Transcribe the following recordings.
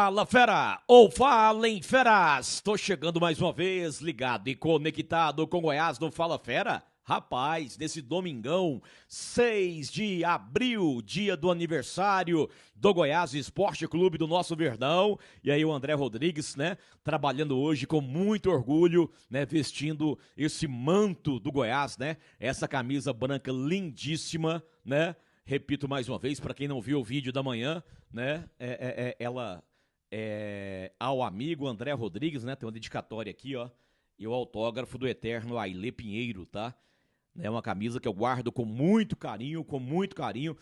Fala, fera! Ou falem, feras! Tô chegando mais uma vez, ligado e conectado com Goiás no Fala Fera. Rapaz, nesse domingão, 6 de abril, dia do aniversário do Goiás Esporte Clube do nosso Verdão. E aí o André Rodrigues, né, trabalhando hoje com muito orgulho, né, vestindo esse manto do Goiás, né, essa camisa branca lindíssima, né. Repito mais uma vez, para quem não viu o vídeo da manhã, né, ela é ao amigo André Rodrigues, né, tem uma dedicatória aqui, ó, e o autógrafo do eterno Ailê Pinheiro, tá? É uma camisa que eu guardo com muito carinho, com muito carinho.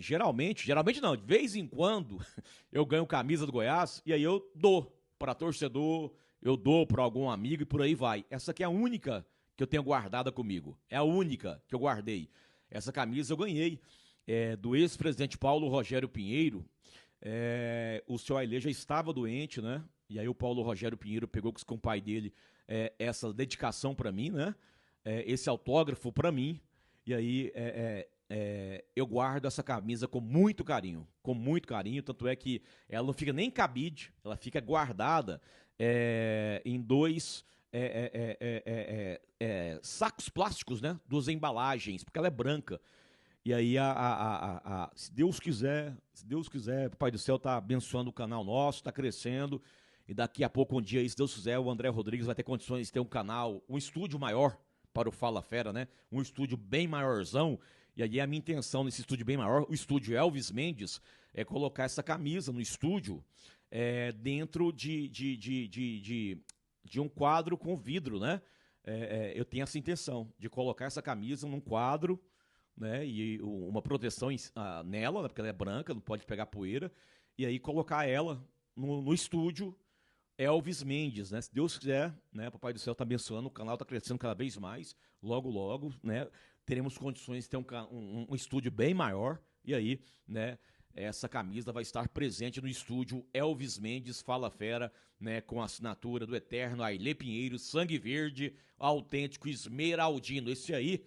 Geralmente não, de vez em quando eu ganho camisa do Goiás e aí eu dou para torcedor, eu dou para algum amigo e por aí vai. Essa aqui é a única que eu tenho guardada comigo, é a única que eu guardei. Essa camisa eu ganhei do ex-presidente Paulo Rogério Pinheiro. O seu Ailê já estava doente, né? E aí o Paulo Rogério Pinheiro pegou com o pai dele essa dedicação para mim, né? Esse autógrafo para mim, e aí eu guardo essa camisa com muito carinho, tanto é que ela não fica nem em cabide, ela fica guardada em dois sacos plásticos, né, dos embalagens, porque ela é branca, e aí se Deus quiser, o Pai do Céu tá abençoando o canal nosso, tá crescendo, e daqui a pouco, um dia, se Deus quiser, o André Rodrigues vai ter condições de ter um canal, um estúdio maior, para o Fala Fera, né? Um estúdio bem maiorzão. E aí a minha intenção nesse estúdio bem maior, o estúdio Elvis Mendes, é colocar essa camisa no estúdio dentro de um quadro com vidro, né? Eu tenho essa intenção de colocar essa camisa num quadro, né? E uma proteção nela, né? Porque ela é branca, não pode pegar poeira. E aí colocar ela no estúdio Elvis Mendes, né? Se Deus quiser, né? Papai do Céu tá abençoando, o canal tá crescendo cada vez mais, logo, né? Teremos condições de ter um estúdio bem maior, e aí, né? Essa camisa vai estar presente no estúdio Elvis Mendes Fala Fera, né? Com a assinatura do eterno Ailê Pinheiro, sangue verde, autêntico esmeraldino. Esse aí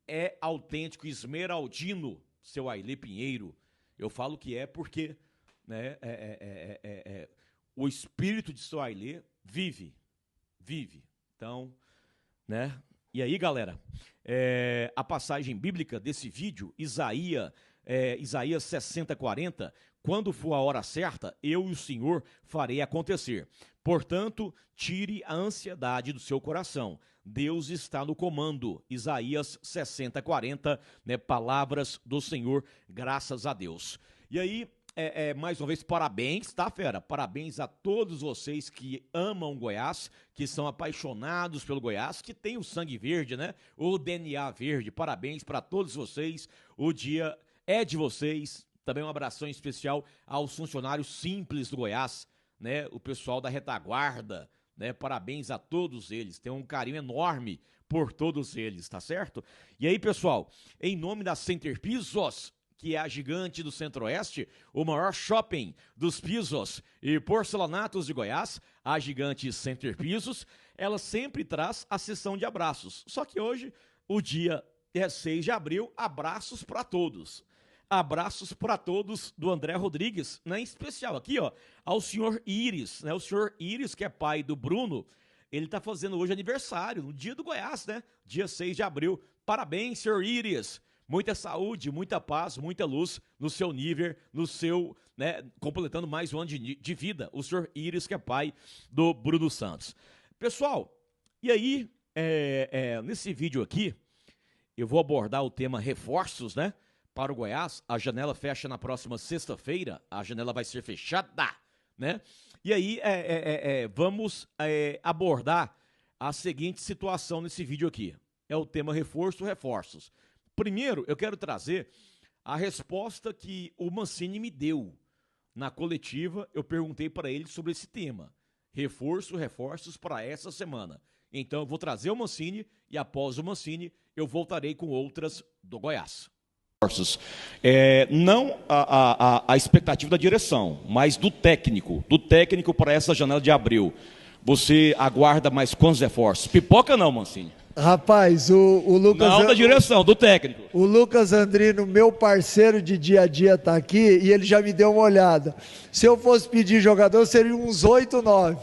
é autêntico esmeraldino, seu Ailê Pinheiro. Eu falo que é porque, né? O espírito de seu Ailê vive. Então, né? E aí, galera, a passagem bíblica desse vídeo, Isaías 60:40, quando for a hora certa, eu e o Senhor farei acontecer. Portanto, tire a ansiedade do seu coração. Deus está no comando. Isaías 60:40, né? Palavras do Senhor, graças a Deus. E aí, mais uma vez, parabéns, tá, fera? Parabéns a todos vocês que amam Goiás, que são apaixonados pelo Goiás, que tem o sangue verde, né? O DNA verde. Parabéns para todos vocês. O dia é de vocês. Também um abração especial aos funcionários simples do Goiás, né? O pessoal da retaguarda, né? Parabéns a todos eles. Tenho um carinho enorme por todos eles, tá certo? E aí, pessoal, em nome da Center Pisos, que é a gigante do Centro-Oeste, o maior shopping dos pisos e porcelanatos de Goiás, a gigante Center Pisos, ela sempre traz a sessão de abraços. Só que hoje, o dia é 6 de abril, abraços para todos. Abraços para todos do André Rodrigues, né? Em especial aqui, ó, ao senhor Iris, né? O senhor Iris, que é pai do Bruno, ele tá fazendo hoje aniversário, no dia do Goiás, né? Dia 6 de abril. Parabéns, senhor Iris. Muita saúde, muita paz, muita luz no seu nível, no seu, né, completando mais um ano de vida, o senhor Iris, que é pai do Bruno Santos. Pessoal, e aí, nesse vídeo aqui, eu vou abordar o tema reforços, né, para o Goiás. A janela fecha na próxima sexta-feira, a janela vai ser fechada, né, e aí vamos abordar a seguinte situação nesse vídeo aqui. É o tema reforços. Primeiro, eu quero trazer a resposta que o Mancini me deu na coletiva. Eu perguntei para ele sobre esse tema, reforços para essa semana. Então, eu vou trazer o Mancini e, após o Mancini, eu voltarei com outras do Goiás. Não a expectativa da direção, mas do técnico para essa janela de abril. Você aguarda mais quantos reforços? Pipoca não, Mancini? Rapaz, o Lucas... Não da direção, do técnico. O Lucas Andrino, meu parceiro de dia a dia, tá aqui e ele já me deu uma olhada. Se eu fosse pedir jogador, seria uns 8, 9.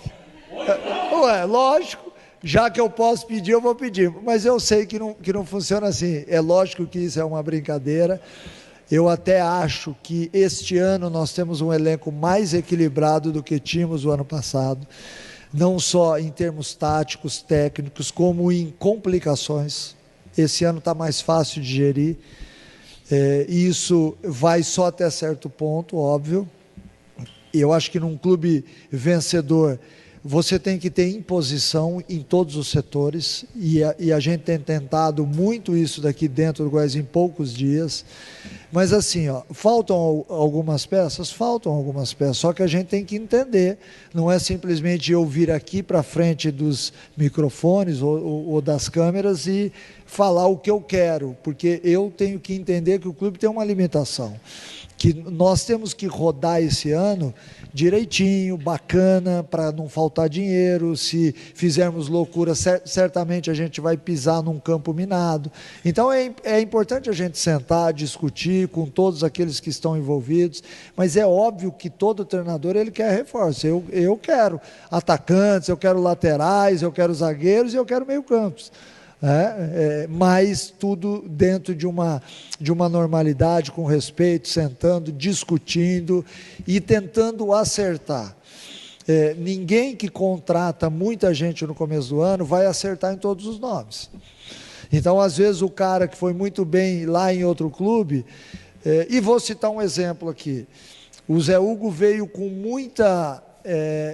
Ué, lógico, já que eu posso pedir, eu vou pedir. Mas eu sei que não funciona assim. É lógico que isso é uma brincadeira. Eu até acho que este ano nós temos um elenco mais equilibrado do que tínhamos o ano passado. Não só em termos táticos, técnicos, como em complicações. Esse ano está mais fácil de gerir. Isso vai só até certo ponto, óbvio. Eu acho que num clube vencedor, você tem que ter imposição em todos os setores, e a gente tem tentado muito isso daqui dentro do Goiás em poucos dias. Mas assim, faltam algumas peças, só que a gente tem que entender, não é simplesmente eu vir aqui para frente dos microfones ou das câmeras e falar o que eu quero, porque eu tenho que entender que o clube tem uma limitação, que nós temos que rodar esse ano direitinho, bacana, para não faltar dinheiro. Se fizermos loucura, certamente a gente vai pisar num campo minado. Então é importante a gente sentar, discutir com todos aqueles que estão envolvidos, mas é óbvio que todo treinador ele quer reforço. Eu quero atacantes, eu quero laterais, eu quero zagueiros e eu quero meio-campos. Mas tudo dentro de uma normalidade, com respeito, sentando, discutindo e tentando acertar. Ninguém que contrata muita gente no começo do ano vai acertar em todos os nomes. Então, às vezes, o cara que foi muito bem lá em outro clube, e vou citar um exemplo aqui, o Zé Hugo veio com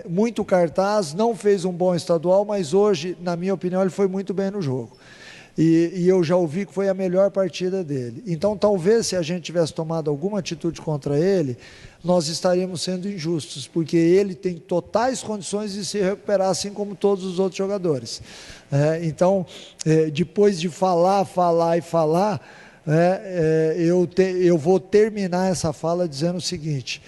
muito cartaz, não fez um bom estadual, mas hoje, na minha opinião, ele foi muito bem no jogo. E eu já ouvi que foi a melhor partida dele. Então, talvez, se a gente tivesse tomado alguma atitude contra ele, nós estaríamos sendo injustos, porque ele tem totais condições de se recuperar, assim como todos os outros jogadores. Então, depois de falar, eu vou terminar essa fala dizendo o seguinte: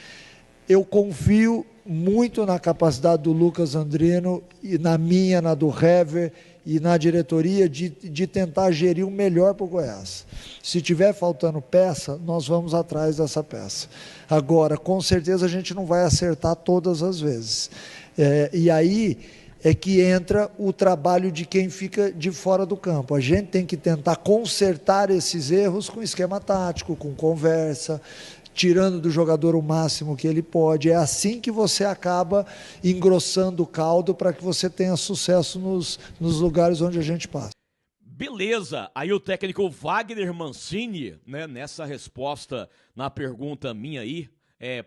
eu confio muito na capacidade do Lucas Andrino, e na do Hever e na diretoria de tentar gerir o melhor para o Goiás. Se tiver faltando peça, nós vamos atrás dessa peça. Agora, com certeza a gente não vai acertar todas as vezes. E aí é que entra o trabalho de quem fica de fora do campo. A gente tem que tentar consertar esses erros com esquema tático, com conversa, tirando do jogador o máximo que ele pode. É assim que você acaba engrossando o caldo para que você tenha sucesso nos lugares onde a gente passa. Beleza, aí o técnico Wagner Mancini, né, nessa resposta na pergunta minha aí,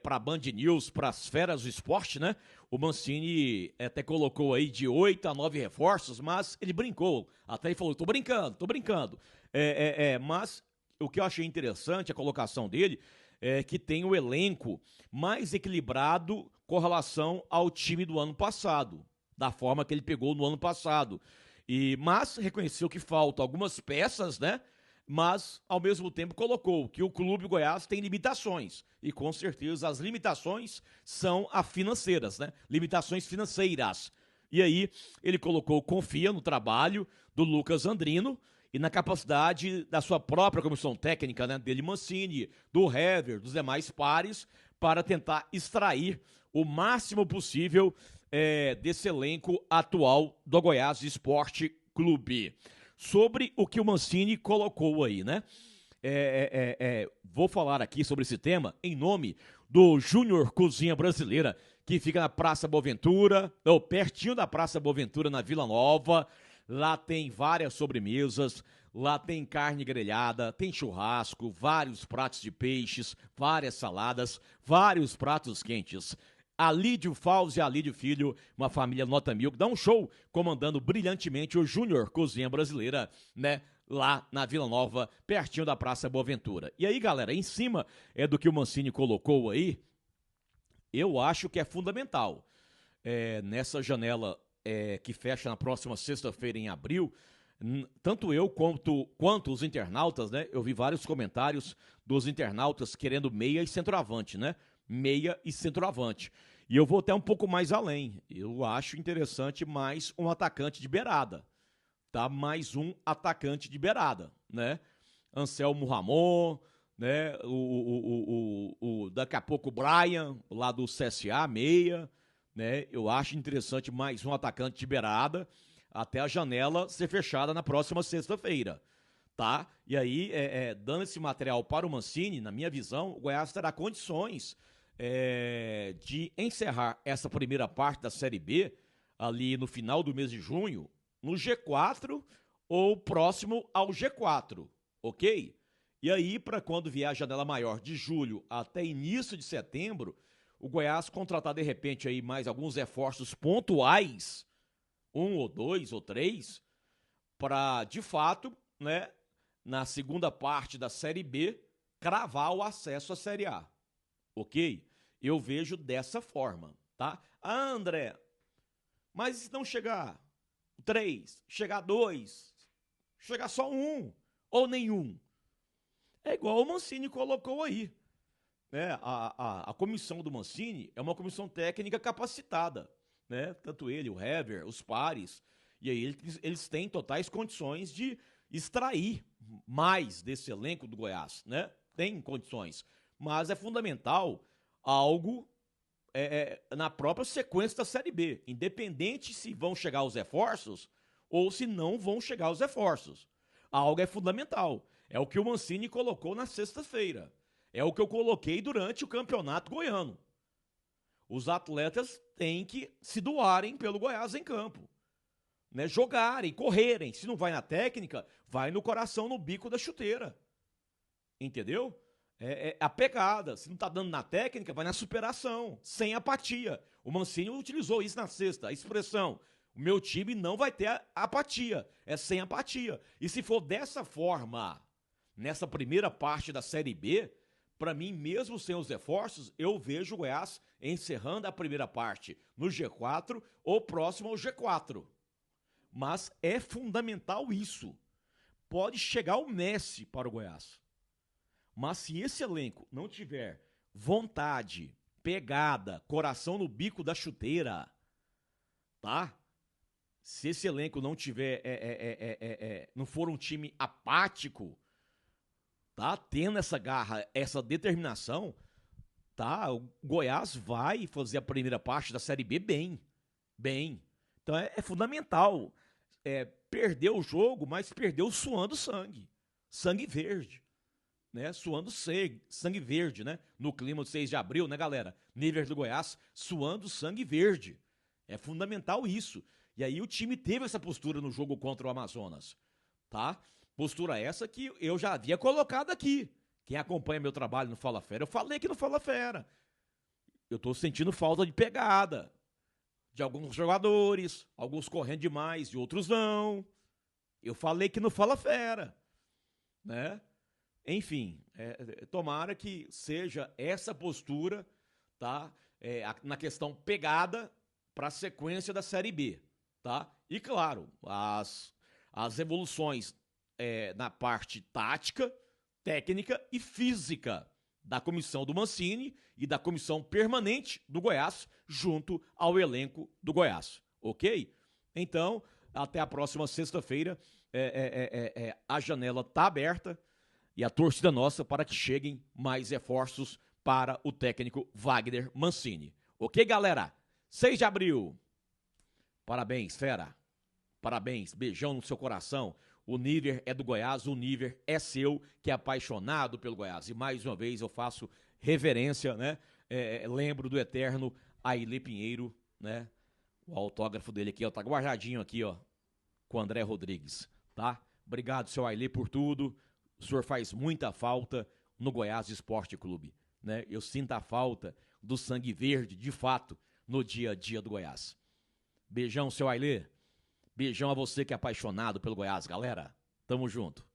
para a Band News, para as feras do esporte, né? O Mancini até colocou aí de 8 a 9 reforços, mas ele brincou, até ele falou, tô brincando. Mas o que eu achei interessante, a colocação dele, que tem o elenco mais equilibrado com relação ao time do ano passado, da forma que ele pegou no ano passado. Mas reconheceu que faltam algumas peças, né? Mas, ao mesmo tempo, colocou que o Clube Goiás tem limitações. E, com certeza, as limitações são as financeiras, né? Limitações financeiras. E aí, ele confia no trabalho do Lucas Andrino e na capacidade da sua própria comissão técnica, né, dele Mancini, do Hever, dos demais pares, para tentar extrair o máximo possível desse elenco atual do Goiás Esporte Clube. Sobre o que o Mancini colocou aí, né? Vou falar aqui sobre esse tema em nome do Júnior Cozinha Brasileira, que fica na Praça Boaventura, ou pertinho da Praça Boaventura, na Vila Nova. Lá tem várias sobremesas, lá tem carne grelhada, tem churrasco, vários pratos de peixes, várias saladas, vários pratos quentes. Alídio Fauzi e Alídio Filho, uma família nota 1000, dá um show comandando brilhantemente o Júnior Cozinha Brasileira, né? Lá na Vila Nova, pertinho da Praça Boaventura. E aí, galera, em cima do que o Mancini colocou aí, eu acho que é fundamental. Nessa janela que fecha na próxima sexta-feira, em abril, tanto eu quanto os internautas, né? Eu vi vários comentários dos internautas querendo meia e centroavante, né? Meia e centroavante. E eu vou até um pouco mais além. Eu acho interessante mais um atacante de beirada. tá? Mais um atacante de beirada, né? Anselmo Ramon, né? Daqui a pouco o Brian, lá do CSA, meia, né? Eu acho interessante mais um atacante de beirada até a janela ser fechada na próxima sexta-feira, tá? E aí, dando esse material para o Mancini, na minha visão, o Goiás terá condições de encerrar essa primeira parte da Série B ali no final do mês de junho, no G4 ou próximo ao G4, ok? E aí, para quando vier a janela maior de julho até início de setembro, o Goiás contratar de repente aí mais alguns reforços pontuais, 1 ou 2 ou 3, para de fato, né, na segunda parte da Série B, cravar o acesso à Série A, ok? Eu vejo dessa forma, tá? Ah, André, mas se não chegar 3, chegar 2, chegar só 1 ou nenhum, é igual o Mancini colocou aí, né? A comissão do Mancini é uma comissão técnica capacitada, né? Tanto ele, o Hever, os pares, e aí eles têm totais condições de extrair mais desse elenco do Goiás, né? Tem condições, mas é fundamental algo na própria sequência da Série B, independente se vão chegar os reforços ou se não vão chegar os reforços. Algo é fundamental. É o que o Mancini colocou na sexta-feira. É o que eu coloquei durante o campeonato goiano. Os atletas têm que se doarem pelo Goiás em campo, né? Jogarem, correrem. Se não vai na técnica, vai no coração, no bico da chuteira. Entendeu? É a pegada. Se não tá dando na técnica, vai na superação, sem apatia. O Mancini utilizou isso na sexta, a expressão: o meu time não vai ter apatia, é sem apatia. E se for dessa forma, nessa primeira parte da Série B, para mim, mesmo sem os reforços, eu vejo o Goiás encerrando a primeira parte no G4 ou próximo ao G4. Mas é fundamental isso. Pode chegar o Messi para o Goiás. Mas se esse elenco não tiver vontade, pegada, coração no bico da chuteira, tá? Se esse elenco não tiver, não for um time apático, tá? Tendo essa garra, essa determinação, tá? O Goiás vai fazer a primeira parte da Série B bem. Então é fundamental. Perdeu o jogo, mas perdeu suando sangue. Sangue verde. Né, suando sangue verde, né? No clima do 6 de abril, né, galera? Níveis do Goiás, suando sangue verde. É fundamental isso. E aí o time teve essa postura no jogo contra o Amazonas, tá? Postura essa que eu já havia colocado aqui. Quem acompanha meu trabalho no Fala Fera, eu falei que no Fala Fera. Eu tô sentindo falta de pegada de alguns jogadores, alguns correndo demais e outros não. Eu falei que no Fala Fera, né? Enfim, tomara que seja essa postura, tá? Na questão pegada para a sequência da Série B, tá? E claro, as evoluções na parte tática, técnica e física da comissão do Mancini e da comissão permanente do Goiás junto ao elenco do Goiás, ok? Então, até a próxima sexta-feira, a janela tá aberta. E a torcida nossa para que cheguem mais reforços para o técnico Wagner Mancini. Ok, galera? 6 de abril. Parabéns, fera. Parabéns. Beijão no seu coração. O Níver é do Goiás, o Níver é seu, que é apaixonado pelo Goiás. E mais uma vez eu faço reverência, né? Lembro do eterno Ailê Pinheiro, né? O autógrafo dele aqui, ó, tá guardadinho aqui, ó, com o André Rodrigues, tá? Obrigado, seu Ailê, por tudo. O senhor faz muita falta no Goiás Esporte Clube, né? Eu sinto a falta do sangue verde, de fato, no dia a dia do Goiás. Beijão, seu Ailê. Beijão a você que é apaixonado pelo Goiás, galera. Tamo junto.